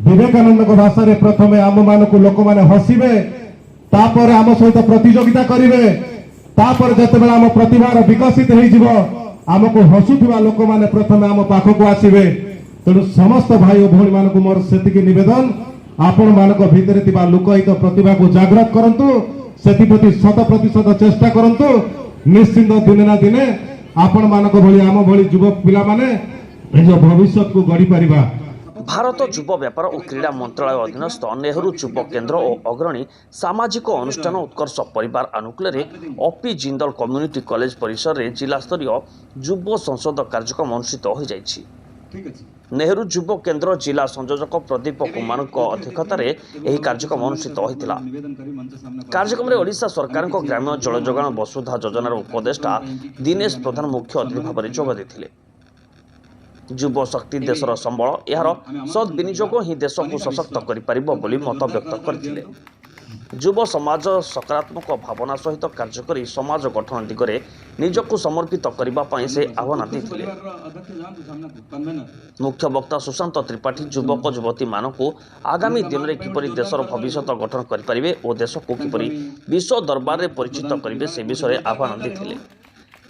विवेकानंद भाषा रे प्रथमे आम मान को लोक माने हसिबे तापर आम सहित प्रतियोगिता करिवे तापर जते आम प्रतिभार विकसित हो जिवो आमको हसुथिबा लोक माने प्रथमे आम पाखक आसीबे। तेणु समस्त भाई और भौणी मानक मोर सेतिकी निवेदन आपण मानक भितरे थिबा लुकहित प्रतिभा को जागृत करंतु सेतिप्रति 100% चेष्टा करंतु निश्चिंत दिने ना दिने आपण मानक भली आम भली युवक पिला माने निज भविष्य को गढ़ी परिबा। भारत युव व्यापार और क्रीड़ा मंत्रालय अधीनस्थ नेहरू युव केन्द्र और अग्रणी सामाजिक अनुष्ठान उत्कर्ष परिवार अनुकूल अपी जिंदल कम्युनिटी कॉलेज परिसर में जिला स्तरीय युव संसद कार्यक्रम अनुष्ठित हो जाइछि। नेहरू युव केन्द्र जिला संयोजक प्रदीप कुमार अध्यक्षतार यह कार्यक्रम अनुष्ठित होता। कार्यक्रम में ओडिशा सरकार ग्राम्य जल जोगाण वसुधा योजनार उपदेष्टा दिनेश प्रधान मुख्य अतिथि भाव में जोग देते। युव शक्ति देशर संबल यार सद्विनियोग ही देश को सशक्त कर मत व्यक्त करते। युव समाज सकारात्मक भावना सहित कार्य कर समाज गठन दिगरे निजक समर्पित करने से आह्वान देते। मुख्य वक्ता सुशांत त्रिपाठी युवक युवती मानक आगामी दिन में किपरि देशर भविष्य गठन करें और देश को किपरि विश्व दरबार में परिचित करेंगे से विषय आह्वान देते।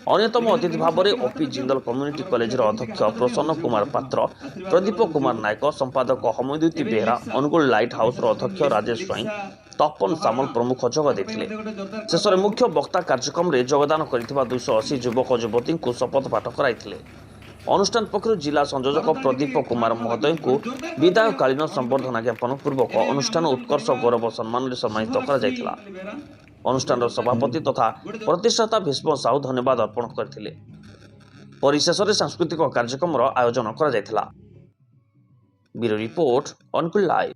अन्यतम अतिथि भाव में ओपी जिंदल कम्युनिटी कॉलेज अध्यक्ष प्रसन्न कुमार पात्र, प्रदीप कुमार नायक, संपादक हमीदुद्दीन बेहरा, अनुगुल लाइट हाउस अध्यक्ष राजेश स्वाई, तपन सामल प्रमुख जोग देते। शेष में मुख्य वक्ता कार्यक्रम में योगदान कर 280 युवक युवती को शपथ पाठ कराइथिले। अनुष्ठान पक्षर जिला संयोजक प्रदीप कुमार महोदय को विदायकालीन संबर्धना ज्ञापन पूर्वक अनुष्ठान उत्कर्ष गौरव सम्मान सम्मानित कर अनुष्ठान सभापति तथा प्रतिष्ठाता भीष्म साहू धन्यवाद अर्पण करथिले। परिशेष में सांस्कृतिक कार्यक्रम आयोजन करा जायथिला। ब्यूरो रिपोर्ट अनुकूल लाइव।